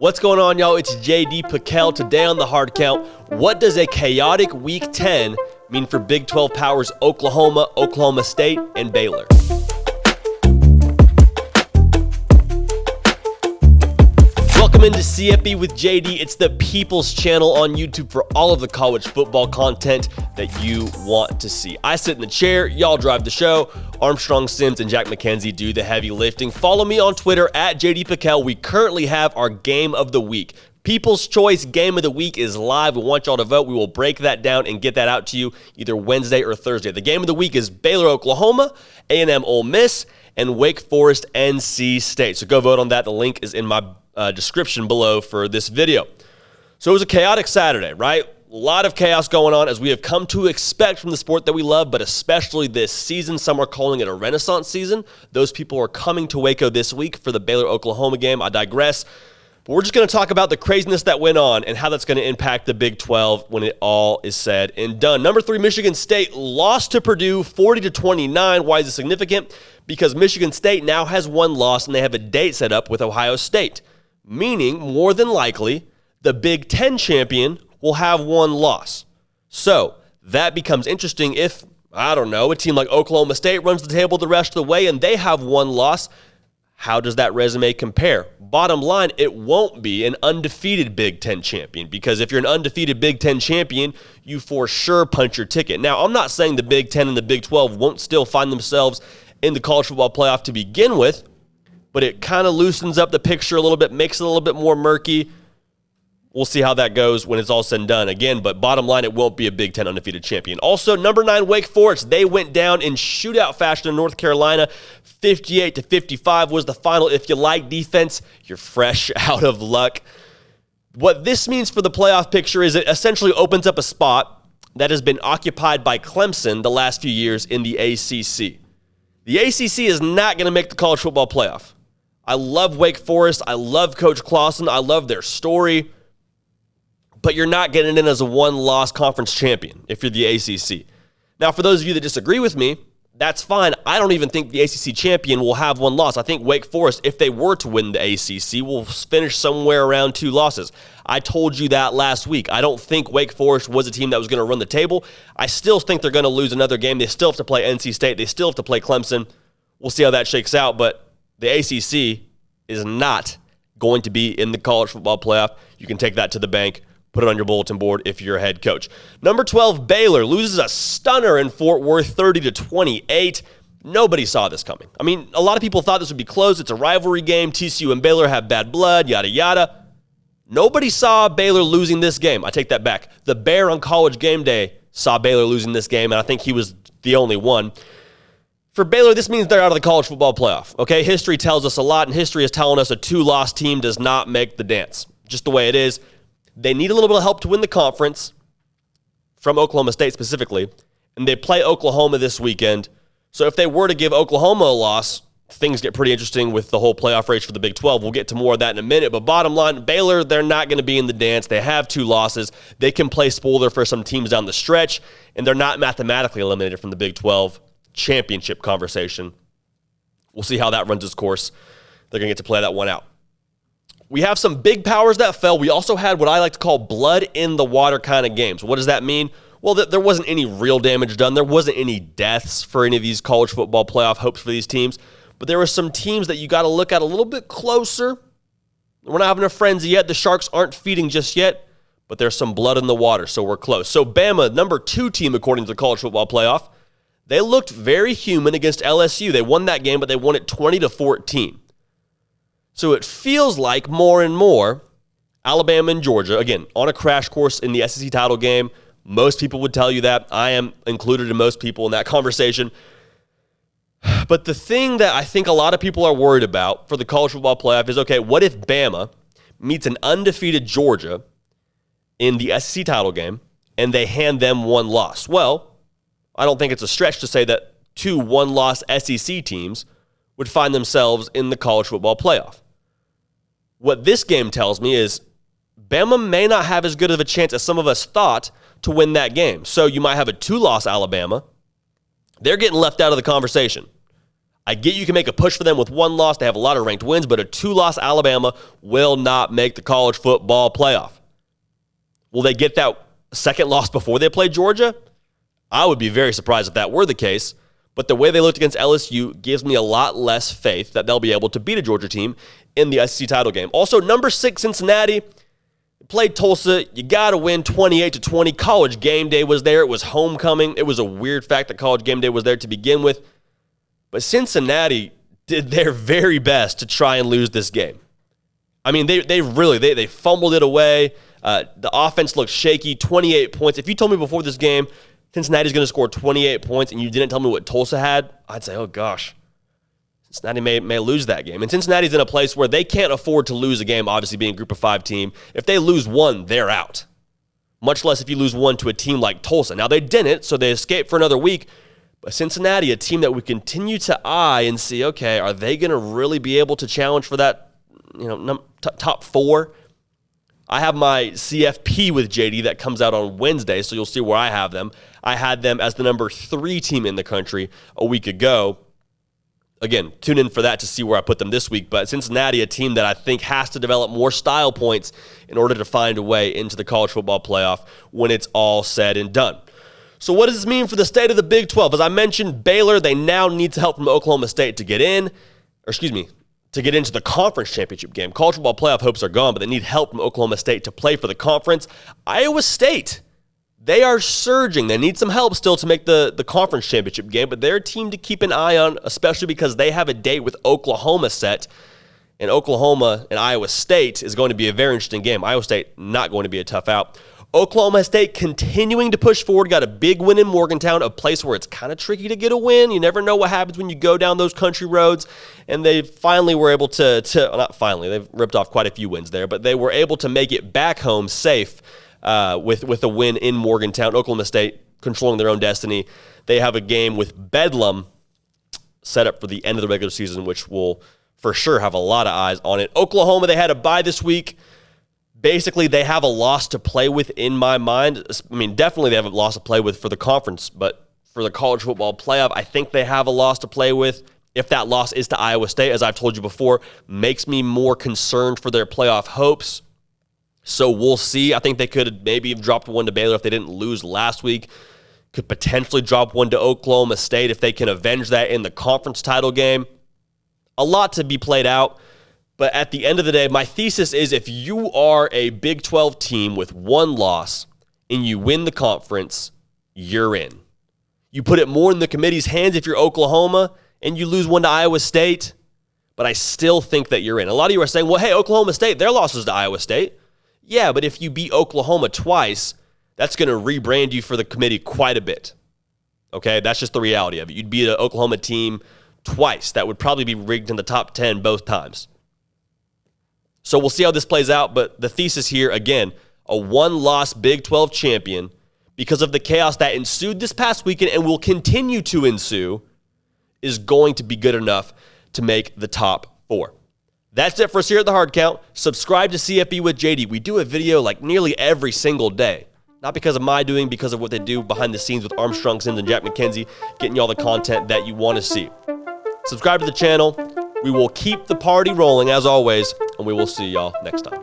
What's going on, y'all? It's JD Pickell. Today on the Hard Count, what does a chaotic Week 10 mean for Big 12 powers Oklahoma, Oklahoma State, and Baylor? Welcome into CFB with JD. It's the People's Channel on YouTube for all of the college football content that you want to see. I sit in the chair, y'all drive the show. Armstrong Sims and Jack McKenzie do the heavy lifting. Follow me on Twitter at JD Pickell. We currently have our Game of the Week. People's Choice Game of the Week is live. We want y'all to vote. We will break that down and get that out to you either Wednesday or Thursday. The Game of the Week is Baylor, Oklahoma, A&M, Ole Miss, and Wake Forest, NC State. So go vote on that. The link is in my description below for this video. So it was a chaotic Saturday, right? A lot of chaos going on as we have come to expect from the sport that we love, but especially this season. Some are calling it a renaissance season. Those people are coming to Waco this week for the Baylor-Oklahoma game. I digress. But we're just going to talk about the craziness that went on and how that's going to impact the Big 12 when it all is said and done. Number 3, Michigan State lost to Purdue 40-29. Why is it significant? Because Michigan State now has one loss and they have a date set up with Ohio State. Meaning, more than likely, the Big 10 champion will have one loss. So that becomes interesting if, I don't know, a team like Oklahoma State runs the table the rest of the way and they have one loss. How does that resume compare? Bottom line, it won't be an undefeated Big 10 champion, because if you're an undefeated Big 10 champion, you for sure punch your ticket. Now, I'm not saying the Big 10 and the Big 12 won't still find themselves in the college football playoff to begin with, but it kind of loosens up the picture a little bit, makes it a little bit more murky. We'll see how that goes when it's all said and done. Again, but bottom line, it won't be a Big 10 undefeated champion. Also, number 9, Wake Forest. They went down in shootout fashion in North Carolina. 58-55 was the final. If you like defense, you're fresh out of luck. What this means for the playoff picture is it essentially opens up a spot that has been occupied by Clemson the last few years in the ACC. The ACC is not going to make the college football playoff. I love Wake Forest. I love Coach Clawson. I love their story. But you're not getting in as a one-loss conference champion if you're the ACC. Now, for those of you that disagree with me, that's fine. I don't even think the ACC champion will have one loss. I think Wake Forest, if they were to win the ACC, will finish somewhere around 2 losses. I told you that last week. I don't think Wake Forest was a team that was going to run the table. I still think they're going to lose another game. They still have to play NC State. They still have to play Clemson. We'll see how that shakes out. But the ACC is not going to be in the college football playoff. You can take that to the bank. Put it on your bulletin board if you're a head coach. Number 12, Baylor loses a stunner in Fort Worth, 30-28. Nobody saw this coming. I mean, a lot of people thought this would be close. It's a rivalry game. TCU and Baylor have bad blood, yada, yada. Nobody saw Baylor losing this game. I take that back. The Bear on College Game Day saw Baylor losing this game, and I think he was the only one. For Baylor, this means they're out of the college football playoff, okay? History tells us a lot, and history is telling us a 2-loss team does not make the dance. Just the way it is. They need a little bit of help to win the conference from Oklahoma State specifically, and they play Oklahoma this weekend. So if they were to give Oklahoma a loss, things get pretty interesting with the whole playoff race for the Big 12. We'll get to more of that in a minute, but bottom line, Baylor, they're not going to be in the dance. They have 2 losses. They can play spoiler for some teams down the stretch, and they're not mathematically eliminated from the Big 12 championship conversation. We'll see how that runs its course. They're going to get to play that one out. We have some big powers that fell. We also had what I like to call blood in the water kind of games. What does that mean? Well, there wasn't any real damage done. There wasn't any deaths for any of these college football playoff hopes for these teams. But there were some teams that you got to look at a little bit closer. We're not having a frenzy yet. The Sharks aren't feeding just yet, but there's some blood in the water, so we're close. So Bama, number 2 team according to the college football playoff, they looked very human against LSU. They won that game, but they won it 20-14. So it feels like more and more Alabama and Georgia, again, on a crash course in the SEC title game. Most people would tell you that. I am included in most people in that conversation. But the thing that I think a lot of people are worried about for the college football playoff is, okay, what if Bama meets an undefeated Georgia in the SEC title game and they hand them one loss? Well, I don't think it's a stretch to say that 2 one-loss SEC teams would find themselves in the college football playoff. What this game tells me is Bama may not have as good of a chance as some of us thought to win that game. So you might have a 2-loss Alabama. They're getting left out of the conversation. I get you can make a push for them with one loss. They have a lot of ranked wins, but a 2-loss Alabama will not make the college football playoff. Will they get that second loss before they play Georgia? I would be very surprised if that were the case. But the way they looked against LSU gives me a lot less faith that they'll be able to beat a Georgia team in the SEC title game. Also, number 6, Cincinnati played Tulsa. You got to win 28-20. College game day was there. It was homecoming. It was a weird fact that college game day was there to begin with. But Cincinnati did their very best to try and lose this game. I mean, they fumbled it away. The offense looked shaky, 28 points. If you told me before this game Cincinnati's going to score 28 points and you didn't tell me what Tulsa had, I'd say, oh gosh, Cincinnati may lose that game. And Cincinnati's in a place where they can't afford to lose a game, obviously being a group of 5 team. If they lose one, they're out. Much less if you lose one to a team like Tulsa. Now, they didn't, so they escaped for another week. But Cincinnati, a team that we continue to eye and see, okay, are they going to really be able to challenge for that, top 4? I have my CFP with JD that comes out on Wednesday, so you'll see where I have them. I had them as the number 3 team in the country a week ago. Again, tune in for that to see where I put them this week. But Cincinnati, a team that I think has to develop more style points in order to find a way into the college football playoff when it's all said and done. So what does this mean for the state of the Big 12? As I mentioned, Baylor, they now need help from Oklahoma State to get in, to get into the conference championship game. College football playoff hopes are gone, but they need help from Oklahoma State to play for the conference. Iowa State, they are surging. They need some help still to make the conference championship game, but they're a team to keep an eye on, especially because they have a date with Oklahoma set. And Oklahoma and Iowa State is going to be a very interesting game. Iowa State not going to be a tough out. Oklahoma State continuing to push forward, got a big win in Morgantown, a place where it's kind of tricky to get a win. You never know what happens when you go down those country roads. And they finally were able not finally, they've ripped off quite a few wins there, but they were able to make it back home safe with a win in Morgantown. Oklahoma State controlling their own destiny. They have a game with Bedlam set up for the end of the regular season, which will for sure have a lot of eyes on it. Oklahoma, they had a bye this week. Basically, they have a loss to play with in my mind. I mean, definitely they have a loss to play with for the conference, but for the college football playoff, I think they have a loss to play with. If that loss is to Iowa State, as I've told you before, makes me more concerned for their playoff hopes. So we'll see. I think they could maybe have dropped one to Baylor if they didn't lose last week. Could potentially drop one to Oklahoma State if they can avenge that in the conference title game. A lot to be played out. But at the end of the day, my thesis is if you are a Big 12 team with one loss and you win the conference, you're in. You put it more in the committee's hands if you're Oklahoma and you lose one to Iowa State, but I still think that you're in. A lot of you are saying, well, hey, Oklahoma State, their losses to Iowa State. Yeah, but if you beat Oklahoma twice, that's going to rebrand you for the committee quite a bit. Okay, that's just the reality of it. You'd beat an Oklahoma team twice. That would probably be rigged in the top 10 both times. So we'll see how this plays out, but the thesis here, again, a one-loss Big 12 champion because of the chaos that ensued this past weekend and will continue to ensue is going to be good enough to make the top 4. That's it for us here at The Hard Count. Subscribe to CFB with JD. We do a video like nearly every single day. Not because of my doing, because of what they do behind the scenes with Armstrong Sims and Jack McKenzie, getting you all the content that you want to see. Subscribe to the channel. We will keep the party rolling as always, and we will see y'all next time.